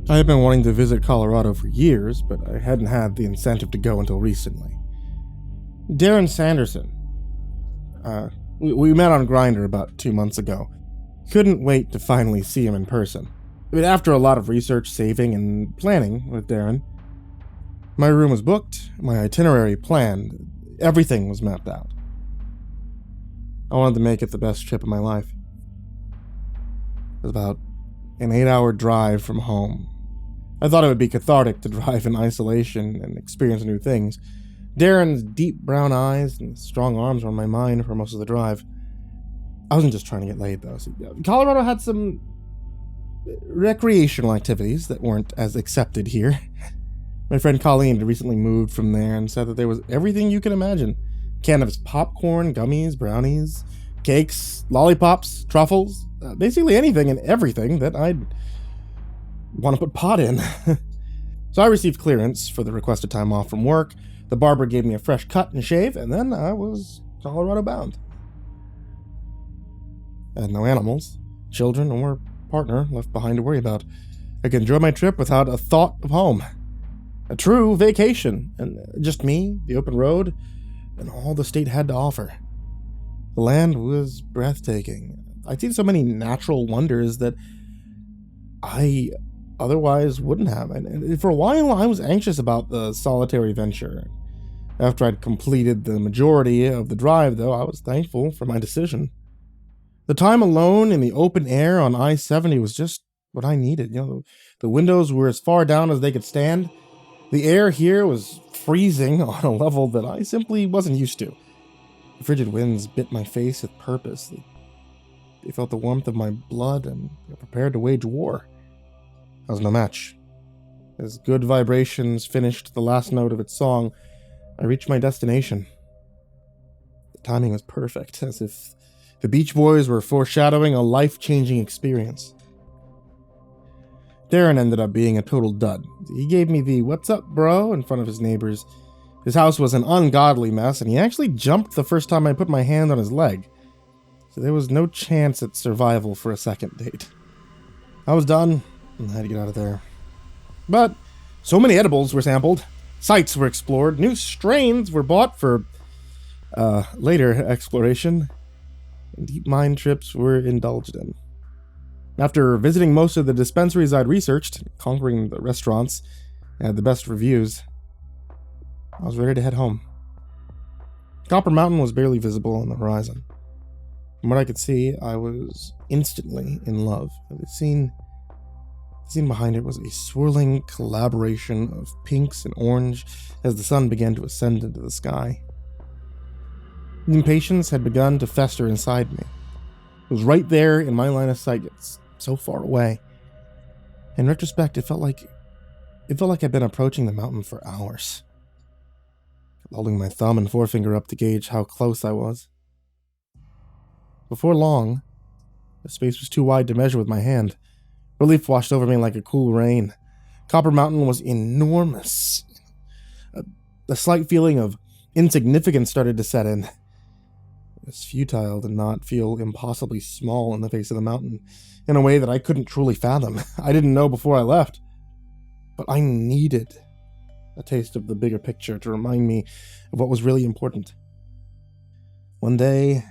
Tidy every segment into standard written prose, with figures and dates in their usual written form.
I had been wanting to visit Colorado for years, but I hadn't had the incentive to go until recently. Darren Sanderson. We met on Grindr about 2 months ago. Couldn't wait to finally see him in person. But after a lot of research, saving, and planning with Darren, my room was booked, my itinerary planned, everything was mapped out. I wanted to make it the best trip of my life. It was about an 8-hour drive from home. I thought it would be cathartic to drive in isolation and experience new things. Darren's deep brown eyes and strong arms were on my mind for most of the drive. I wasn't just trying to get laid, though. Colorado had some recreational activities that weren't as accepted here. My friend Colleen had recently moved from there and said that there was everything you can imagine. Cannabis popcorn, gummies, brownies, cakes, lollipops, truffles, basically anything and everything that I'd want to put pot in. So I received clearance for the requested time off from work. The barber gave me a fresh cut and shave, and then I was Colorado bound. I had no animals, children, or partner left behind to worry about. I could enjoy my trip without a thought of home. A true vacation, and just me, the open road, and all the state had to offer. The land was breathtaking. I'd seen so many natural wonders that I otherwise wouldn't have. And for a while, I was anxious about the solitary venture. After I'd completed the majority of the drive, though, I was thankful for my decision. The time alone in the open air on I-70 was just what I needed. The windows were as far down as they could stand. The air here was freezing on a level that I simply wasn't used to. The frigid winds bit my face with purpose. They felt the warmth of my blood and were prepared to wage war. I was no match. As Good Vibrations finished the last note of its song, I reached my destination. The timing was perfect, as if the Beach Boys were foreshadowing a life-changing experience. Darren ended up being a total dud. He gave me the "what's up, bro?" in front of his neighbors. His house was an ungodly mess, and he actually jumped the first time I put my hand on his leg. So there was no chance at survival for a second date. I was done, and I had to get out of there. But so many edibles were sampled, sites were explored, new strains were bought for later exploration, and deep mind trips were indulged in. After visiting most of the dispensaries I'd researched, conquering the restaurants, and had the best reviews, I was ready to head home. Copper Mountain was barely visible on the horizon. From what I could see, I was instantly in love. The scene behind it was a swirling collaboration of pinks and orange as the sun began to ascend into the sky. The impatience had begun to fester inside me. It was right there in my line of sight, yet so far away. In retrospect, it felt like I'd been approaching the mountain for hours. Holding my thumb and forefinger up to gauge how close I was. Before long, the space was too wide to measure with my hand. Relief washed over me like a cool rain. Copper Mountain was enormous. A slight feeling of insignificance started to set in. It was futile to not feel impossibly small in the face of the mountain, in a way that I couldn't truly fathom. I didn't know before I left. But I needed a taste of the bigger picture to remind me of what was really important. One day,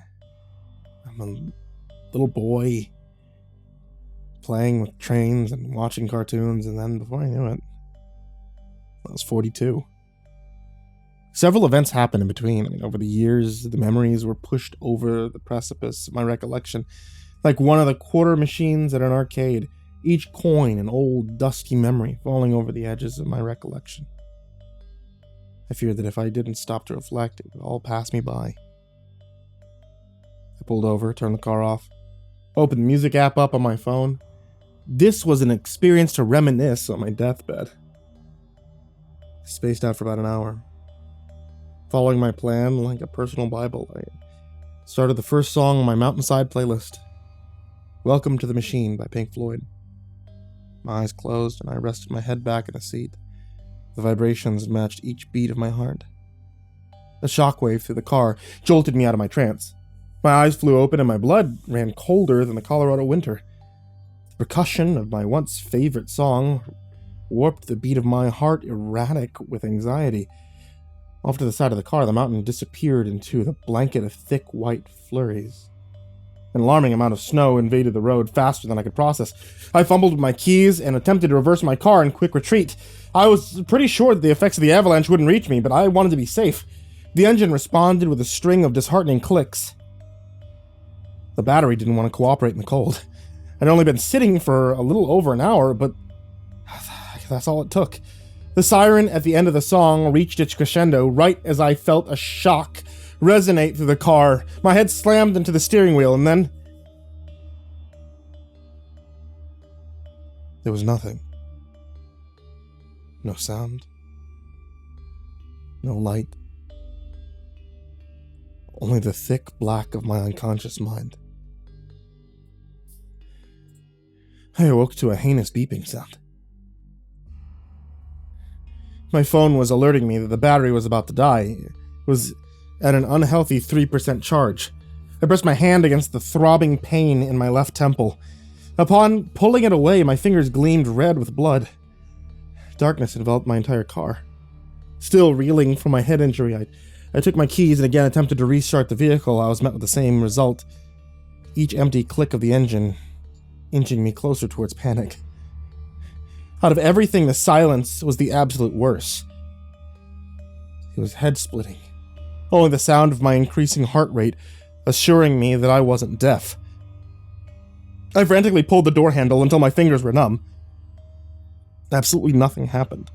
I'm a little boy playing with trains and watching cartoons, and then before I knew it, I was 42. Several events happened in between. Over the years, the memories were pushed over the precipice of my recollection, like one of the quarter machines at an arcade, each coin an old, dusty memory falling over the edges of my recollection. I feared that if I didn't stop to reflect, it would all pass me by. I pulled over, turned the car off, opened the music app up on my phone. This was an experience to reminisce on my deathbed. I spaced out for about an hour. Following my plan like a personal Bible, I started the first song on my Mountainside playlist, Welcome to the Machine by Pink Floyd. My eyes closed and I rested my head back in a seat. The vibrations matched each beat of my heart. A shockwave through the car jolted me out of my trance. My eyes flew open and my blood ran colder than the Colorado winter. The percussion of my once favorite song warped the beat of my heart, erratic with anxiety. Off to the side of the car, the mountain disappeared into the blanket of thick white flurries. An alarming amount of snow invaded the road faster than I could process. I fumbled with my keys and attempted to reverse my car in quick retreat. I was pretty sure that the effects of the avalanche wouldn't reach me, but I wanted to be safe. The engine responded with a string of disheartening clicks. The battery didn't want to cooperate in the cold. I'd only been sitting for a little over an hour, but that's all it took. The siren at the end of the song reached its crescendo right as I felt a shock resonate through the car. My head slammed into the steering wheel, and then there was nothing. No sound. No light. Only the thick black of my unconscious mind. I awoke to a heinous beeping sound. My phone was alerting me that the battery was about to die. It was at an unhealthy 3% charge. I pressed my hand against the throbbing pain in my left temple. Upon pulling it away, my fingers gleamed red with blood. Darkness enveloped my entire car. Still reeling from my head injury, I took my keys and again attempted to restart the vehicle. I was met with the same result. Each empty click of the engine inching me closer towards panic. Out of everything, the silence was the absolute worst. It was head-splitting. Only the sound of my increasing heart rate assuring me that I wasn't deaf. I frantically pulled the door handle until my fingers were numb. Absolutely nothing happened.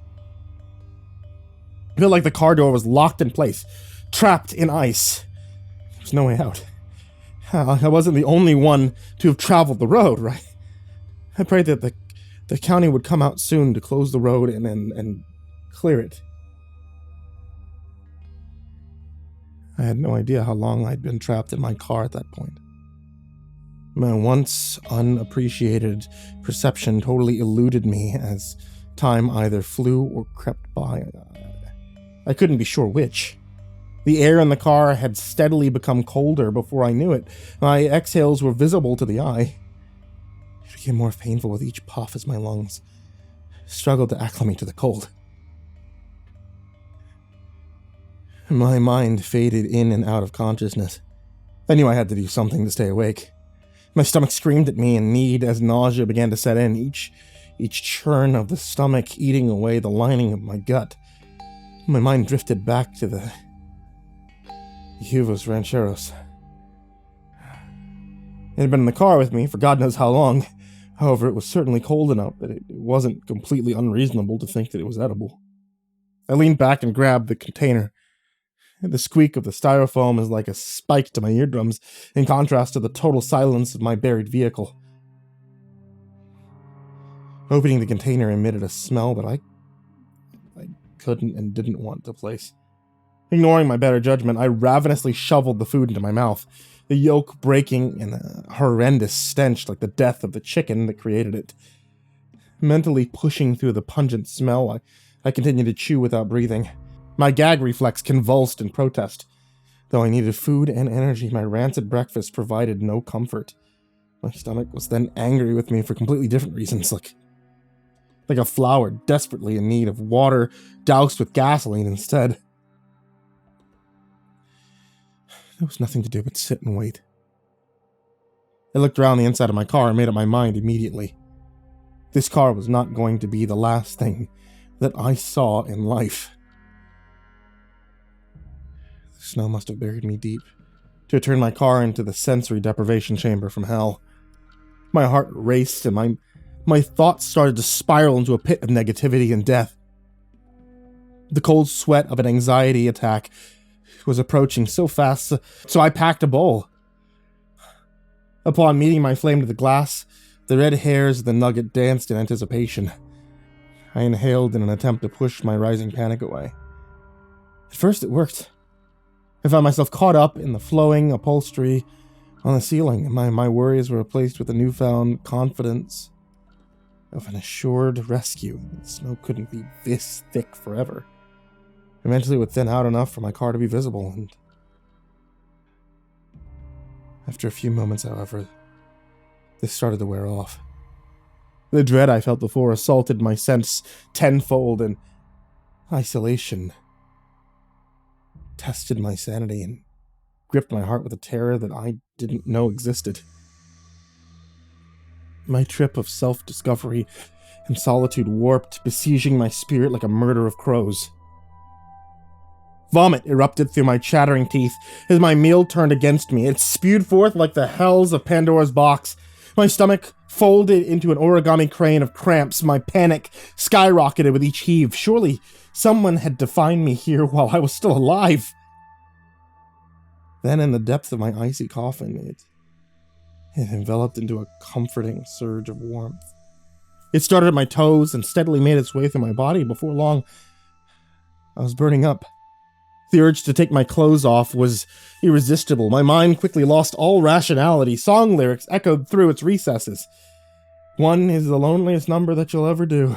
I felt like the car door was locked in place, trapped in ice. There was no way out. I wasn't the only one to have traveled the road, right? I prayed that the county would come out soon to close the road and clear it. I had no idea how long I'd been trapped in my car at that point. My once unappreciated perception totally eluded me as time either flew or crept by. I couldn't be sure which. The air in the car had steadily become colder before I knew it. My exhales were visible to the eye. It became more painful with each puff as my lungs struggled to acclimate to the cold. My mind faded in and out of consciousness. I knew I had to do something to stay awake. My stomach screamed at me in need as nausea began to set in, each churn of the stomach eating away the lining of my gut. My mind drifted back to the Uvos Rancheros. It had been in the car with me for God knows how long. However, it was certainly cold enough that it wasn't completely unreasonable to think that it was edible. I leaned back and grabbed the container. The squeak of the styrofoam is like a spike to my eardrums, in contrast to the total silence of my buried vehicle. Opening the container emitted a smell that I couldn't and didn't want to place. Ignoring my better judgment, I ravenously shoveled the food into my mouth, the yolk breaking in a horrendous stench like the death of the chicken that created it. Mentally pushing through the pungent smell, I continued to chew without breathing. My gag reflex convulsed in protest. Though I needed food and energy, my rancid breakfast provided no comfort. My stomach was then angry with me for completely different reasons, like a flower desperately in need of water doused with gasoline instead. There was nothing to do but sit and wait. I looked around the inside of my car and made up my mind immediately. This car was not going to be the last thing that I saw in life. The snow must have buried me deep to turn my car into the sensory deprivation chamber from hell. My heart raced and my thoughts started to spiral into a pit of negativity and death. The cold sweat of an anxiety attack was approaching so fast, so I packed a bowl. Upon meeting my flame to the glass, the red hairs of the nugget danced in anticipation. I inhaled in an attempt to push my rising panic away. At first it worked. I found myself caught up in the flowing upholstery on the ceiling, and my worries were replaced with a newfound confidence of an assured rescue. The snow couldn't be this thick forever. Eventually it would thin out enough for my car to be visible, and after a few moments, however, this started to wear off. The dread I felt before assaulted my sense tenfold, and isolation tested my sanity and gripped my heart with a terror that I didn't know existed. My trip of self-discovery and solitude warped, besieging my spirit like a murder of crows. Vomit erupted through my chattering teeth as my meal turned against me. It spewed forth like the hells of Pandora's box. My stomach folded into an origami crane of cramps. My panic skyrocketed with each heave. Surely someone had defined me here while I was still alive. Then in the depths of my icy coffin, it enveloped into a comforting surge of warmth. It started at my toes and steadily made its way through my body. Before long, I was burning up. The urge to take my clothes off was irresistible. My mind quickly lost all rationality. Song lyrics echoed through its recesses. 1 is the loneliest number that you'll ever do.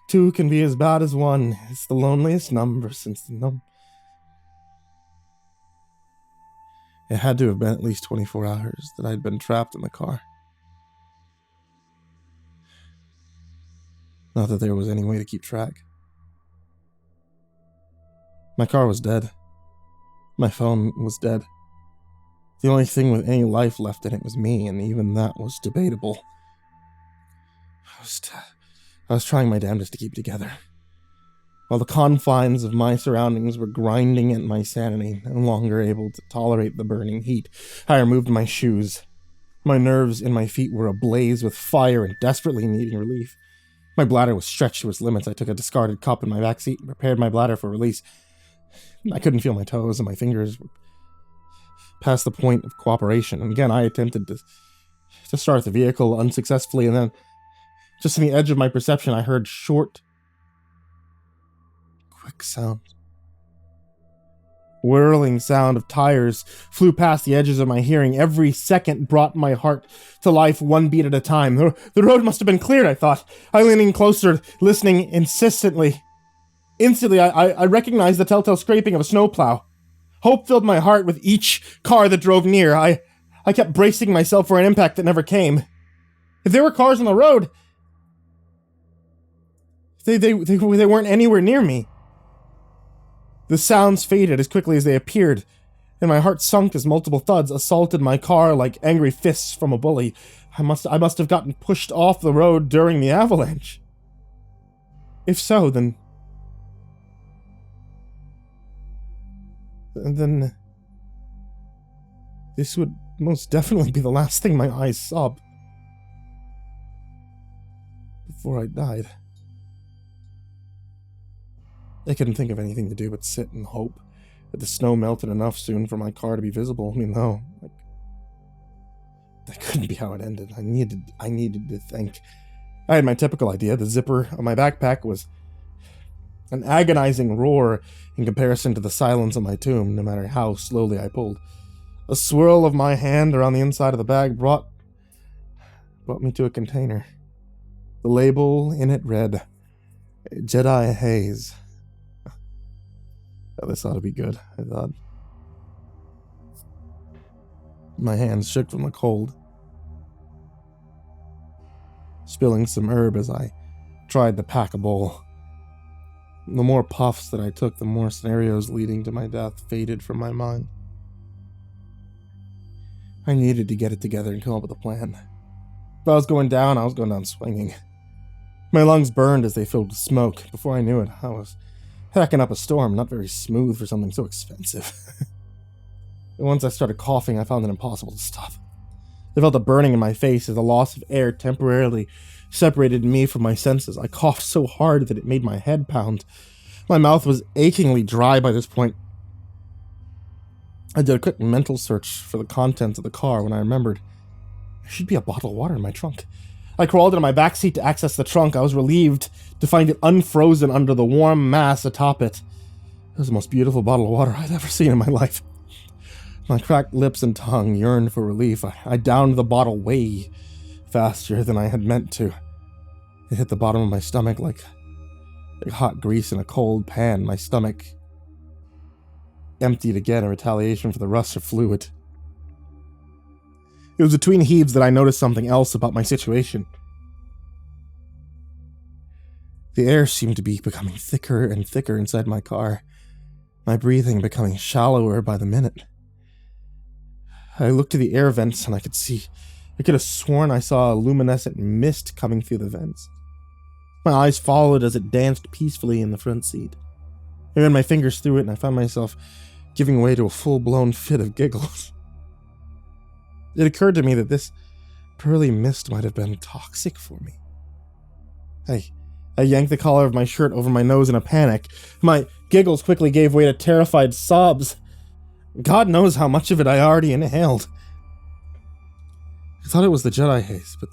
2 can be as bad as 1. It's the loneliest number since the number. It had to have been at least 24 hours that I'd been trapped in the car. Not that there was any way to keep track. My car was dead. My phone was dead. The only thing with any life left in it was me, and even that was debatable. I was trying my damnedest to keep together. While the confines of my surroundings were grinding at my sanity, no longer able to tolerate the burning heat, I removed my shoes. My nerves in my feet were ablaze with fire and desperately needing relief. My bladder was stretched to its limits. I took a discarded cup in my backseat and prepared my bladder for release. I couldn't feel my toes, and my fingers were past the point of cooperation. And again, I attempted to start the vehicle unsuccessfully, and then, just on the edge of my perception, I heard short, quick sound. Whirling sound of tires flew past the edges of my hearing. Every second brought my heart to life, one beat at a time. The road must have been cleared, I thought. I leaned in closer, listening insistently. Instantly, I recognized the telltale scraping of a snowplow. Hope filled my heart with each car that drove near. I kept bracing myself for an impact that never came. If there were cars on the road, they weren't anywhere near me. The sounds faded as quickly as they appeared, and my heart sunk as multiple thuds assaulted my car like angry fists from a bully. I must have gotten pushed off the road during the avalanche. If so, then this would most definitely be the last thing my eyes saw before I died. I couldn't think of anything to do but sit and hope that the snow melted enough soon for my car to be visible. I mean, no, that couldn't be how it ended. I needed to think. I had my typical idea. The zipper of my backpack was an agonizing roar in comparison to the silence of my tomb, no matter how slowly I pulled. A swirl of my hand around the inside of the bag brought me to a container. The label in it read, Jedi Haze. Oh, this ought to be good, I thought. My hands shook from the cold, spilling some herb as I tried to pack a bowl. The more puffs that I took, the more scenarios leading to my death faded from my mind. I needed to get it together and come up with a plan. If I was going down swinging. My lungs burned as they filled with smoke. Before I knew it, I was hacking up a storm, not very smooth for something so expensive. And once I started coughing, I found it impossible to stop. I felt a burning in my face as the loss of air temporarily separated me from my senses. I coughed so hard that it made my head pound. My mouth was achingly dry by this point. I did a quick mental search for the contents of the car when I remembered there should be a bottle of water in my trunk. I crawled into my backseat to access the trunk. I was relieved to find it unfrozen under the warm mass atop it. It was the most beautiful bottle of water I'd ever seen in my life. My cracked lips and tongue yearned for relief. I downed the bottle way faster than I had meant to. It hit the bottom of my stomach like hot grease in a cold pan. My stomach emptied again in retaliation for the rush of fluid. It was between heaves that I noticed something else about my situation. The air seemed to be becoming thicker and thicker inside my car, my breathing becoming shallower by the minute. I looked to the air vents and I could have sworn I saw a luminescent mist coming through the vents. My eyes followed as it danced peacefully in the front seat. I ran my fingers through it and I found myself giving way to a full-blown fit of giggles. It occurred to me that this pearly mist might have been toxic for me. I yanked the collar of my shirt over my nose in a panic. My giggles quickly gave way to terrified sobs. God knows how much of it I already inhaled. I thought it was the Jedi haze, but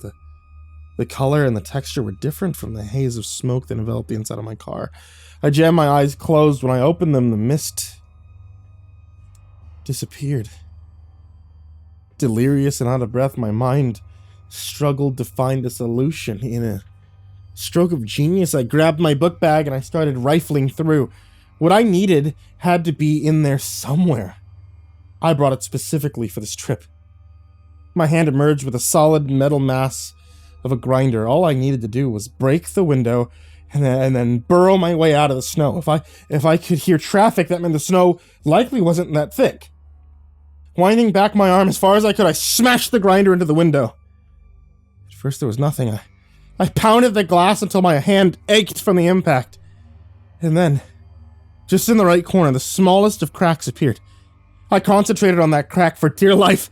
the color and the texture were different from the haze of smoke that enveloped the inside of my car. I jammed my eyes closed. When I opened them, the mist disappeared. Delirious and out of breath, my mind struggled to find a solution. In a stroke of genius, I grabbed my book bag and I started rifling through. What I needed had to be in there somewhere. I brought it specifically for this trip. My hand emerged with a solid metal mass of a grinder. All I needed to do was break the window and then burrow my way out of the snow. If I could hear traffic, that meant the snow likely wasn't that thick. Winding back my arm as far as I could, I smashed the grinder into the window. At first there was nothing. I pounded the glass until my hand ached from the impact. And then, just in the right corner, the smallest of cracks appeared. I concentrated on that crack for dear life.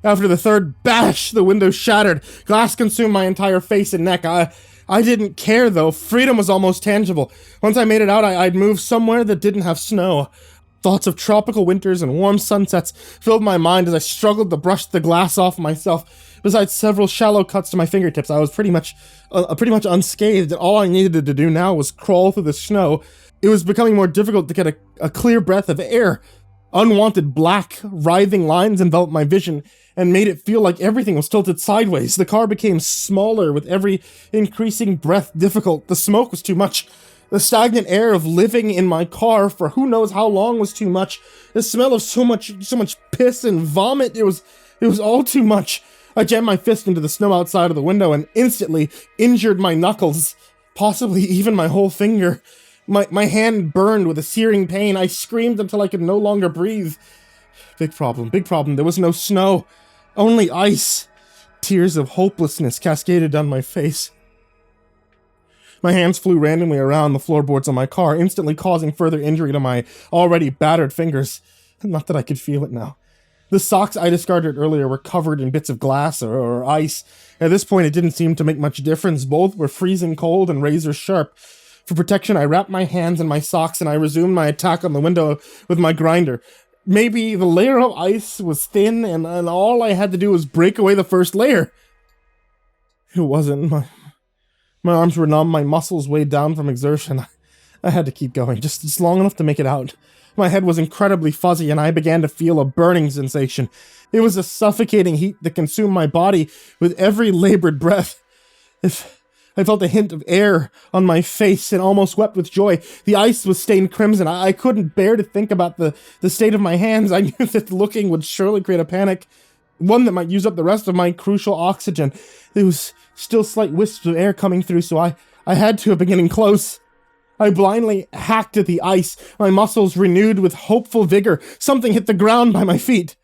After the third bash, the window shattered. Glass consumed my entire face and neck. I didn't care, though. Freedom was almost tangible. Once I made it out, I'd moved somewhere that didn't have snow. Thoughts of tropical winters and warm sunsets filled my mind as I struggled to brush the glass off myself. Besides several shallow cuts to my fingertips, I was pretty much unscathed, and all I needed to do now was crawl through the snow. It was becoming more difficult to get a clear breath of air. Unwanted black, writhing lines enveloped my vision and made it feel like everything was tilted sideways. The car became smaller with every increasing breath difficult. The smoke was too much. The stagnant air of living in my car for who knows how long was too much. The smell of so much piss and vomit, it was all too much. I jammed my fist into the snow outside of the window and instantly injured my knuckles, possibly even my whole finger. My hand burned with a searing pain. I screamed until I could no longer breathe. Big problem. There was no snow, only ice. Tears of hopelessness cascaded down my face. My hands flew randomly around the floorboards of my car, instantly causing further injury to my already battered fingers. Not that I could feel it now. The socks I discarded earlier were covered in bits of glass or ice. At this point, it didn't seem to make much difference. Both were freezing cold and razor sharp. For protection, I wrapped my hands in my socks and I resumed my attack on the window with my grinder. Maybe the layer of ice was thin and all I had to do was break away the first layer. It wasn't. My arms were numb, my muscles weighed down from exertion. I had to keep going, just long enough to make it out. My head was incredibly fuzzy and I began to feel a burning sensation. It was a suffocating heat that consumed my body with every labored breath. I felt a hint of air on my face and almost wept with joy. The ice was stained crimson. I couldn't bear to think about the state of my hands. I knew that looking would surely create a panic, one that might use up the rest of my crucial oxygen. There was still slight wisps of air coming through, so I had to be getting close. I blindly hacked at the ice, my muscles renewed with hopeful vigor. Something hit the ground by my feet.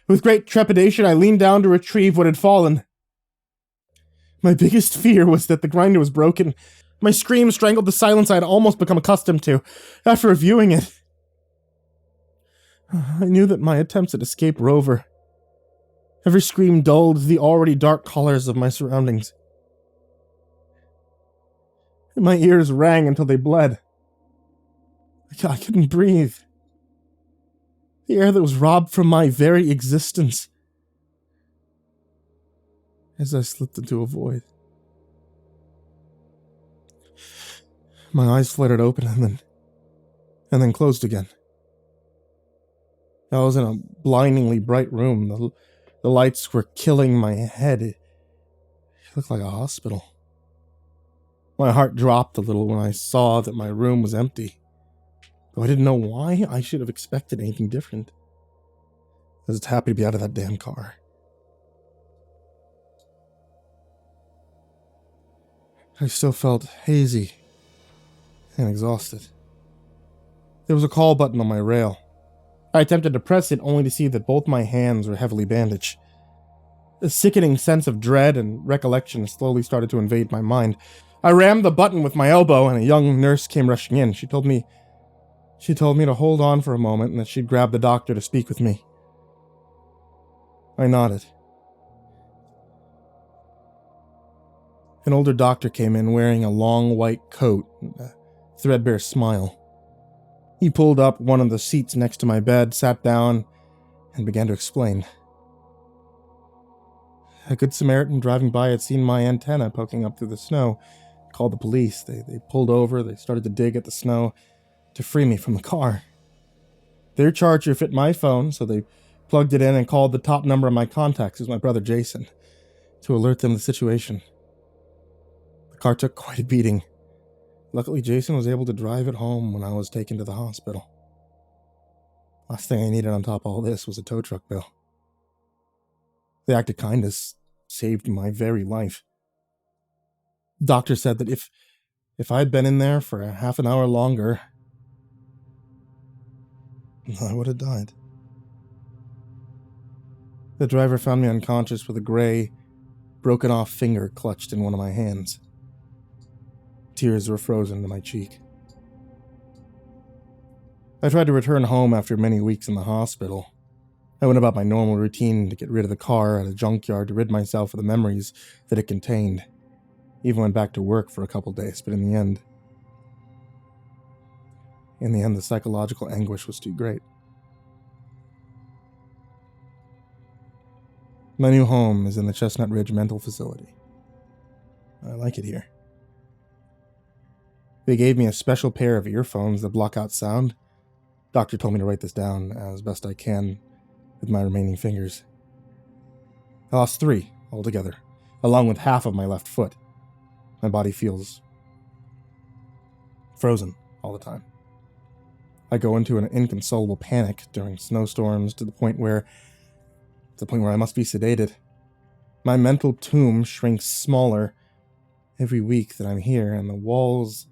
With great trepidation, I leaned down to retrieve what had fallen. My biggest fear was that the grinder was broken. My scream strangled the silence I had almost become accustomed to. After reviewing it, I knew that my attempts at escape were over. Every scream dulled the already dark colors of my surroundings. My ears rang until they bled. I couldn't breathe. The air that was robbed from my very existence. As I slipped into a void. My eyes fluttered open and then closed again. I was in a blindingly bright room. The lights were killing my head. It looked like a hospital. My heart dropped a little when I saw that my room was empty. Though I didn't know why I should have expected anything different. I was just happy to be out of that damn car. I still felt hazy and exhausted. There was a call button on my rail. I attempted to press it only to see that both my hands were heavily bandaged. A sickening sense of dread and recollection slowly started to invade my mind. I rammed the button with my elbow and a young nurse came rushing in. She told me to hold on for a moment and that she'd grab the doctor to speak with me. I nodded. An older doctor came in wearing a long white coat and a threadbare smile. He pulled up one of the seats next to my bed, sat down, and began to explain. A good Samaritan driving by had seen my antenna poking up through the snow, called the police. They pulled over, they started to dig at the snow to free me from the car. Their charger fit my phone, so they plugged it in and called the top number of my contacts, who's my brother Jason, to alert them of the situation. The car took quite a beating. Luckily, Jason was able to drive it home when I was taken to the hospital. Last thing I needed on top of all this was a tow truck bill. The act of kindness saved my very life. Doctor said that if I'd been in there for a half an hour longer, I would have died. The driver found me unconscious with a gray, broken-off finger clutched in one of my hands. Tears were frozen to my cheek. I tried to return home after many weeks in the hospital. I went about my normal routine to get rid of the car at a junkyard to rid myself of the memories that it contained. Even went back to work for a couple days, but in the end, the psychological anguish was too great. My new home is in the Chestnut Ridge Mental Facility. I like it here. They gave me a special pair of earphones that block out sound. Doctor told me to write this down as best I can with my remaining fingers. I lost 3 altogether, along with half of my left foot. My body feels frozen all the time. I go into an inconsolable panic during snowstorms to the point where I must be sedated. My mental tomb shrinks smaller every week that I'm here, and the walls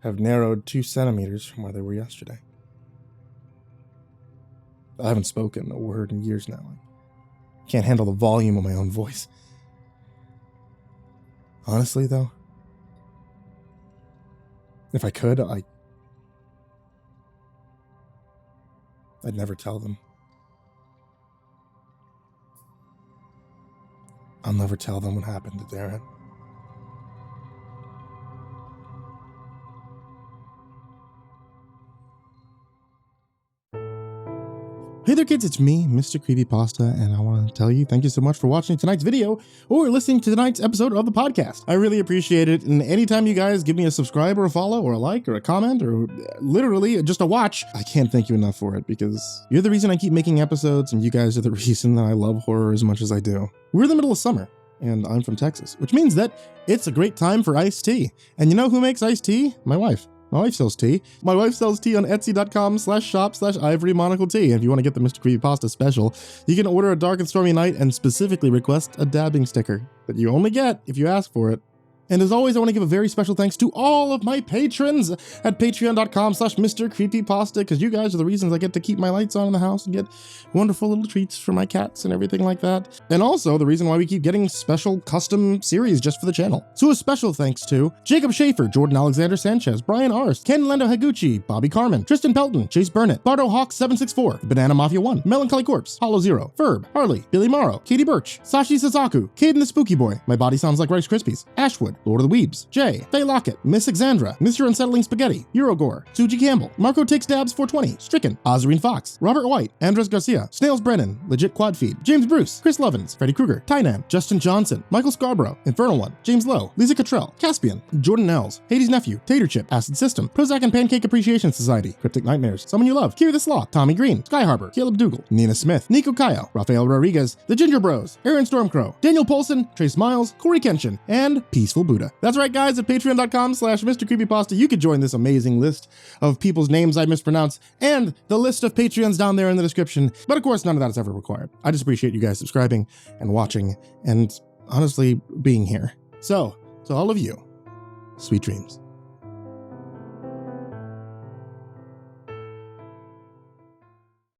have narrowed 2 centimeters from where they were yesterday. I haven't spoken a word in years now. I can't handle the volume of my own voice. Honestly, though, if I could, I'd never tell them. I'll never tell them what happened to Darren. Hey there kids, it's me, MrCreepyPasta, and I want to tell you thank you so much for watching tonight's video or listening to tonight's episode of the podcast. I really appreciate it, and anytime you guys give me a subscribe or a follow or a like or a comment or literally just a watch, I can't thank you enough for it because you're the reason I keep making episodes and you guys are the reason that I love horror as much as I do. We're in the middle of summer, and I'm from Texas, which means that it's a great time for iced tea. And you know who makes iced tea? My wife. My wife sells tea. My wife sells tea on Etsy.com/shop/ivorymonocletea. And if you want to get the MrCreepyPasta special, you can order a dark and stormy night and specifically request a dabbing sticker that you only get if you ask for it. And as always, I want to give a very special thanks to all of my patrons at patreon.com/MrCreepyPasta, because you guys are the reasons I get to keep my lights on in the house and get wonderful little treats for my cats and everything like that. And also the reason why we keep getting special custom series just for the channel. So a special thanks to Jacob Shaffer, Jordan Alexander Sanchez, Bryon Arce, Ken Lando Higuchi, Bobby Karman, Tristain Pelton, Chase Burnett, Bardo Hawk 764, TheBananaMafia 1, Melancholy Corpse, Hollow Zero, Ferb, Harley, Billy Morrow, Katie Birch, Sashi Sazaku, Kayden the Spooky Boy, MyBodySoundsLikeRiceKrispys, AshWood, Lord of the Weebs, Jay, Feyelocket, Miss Xandra, MrUnsettlingSpaghetti, Eurogore, Suji Campbell, Marco Takes Dabs 420, Stricken, Ozarine Fox, Robert White, Andres Garcia, Snails Brennan, Legit Quad Feed, James Bruce, Chris Lovins, Freddy Krueger, Tynam, Justin Johnson, Michael Scarborough, Infernal One, James Lowe, Lisa Cottrell, Caspian, Jordan Els, Hades Nephew, Tater Chip, Acid System, Prozac and Pancake Appreciation Society, Cryptic Nightmares, Someone You Love, Kiri the Sloth, Tommy Green, Sky Harbor, Caleb Dougal, Nina Smith, Nico Kyle, Rafael Rodriguez, The Ginger Bros, Aaron Stormcrow, Daniel Polson, Trace Miles, Corey Kenshin, and Peaceful Buddha. That's right, guys, at patreon.com/MrCreepyPasta, you could join this amazing list of people's names I mispronounce and the list of Patreons down there in the description. But of course, none of that is ever required. I just appreciate you guys subscribing and watching and honestly being here. So, to all of you, sweet dreams.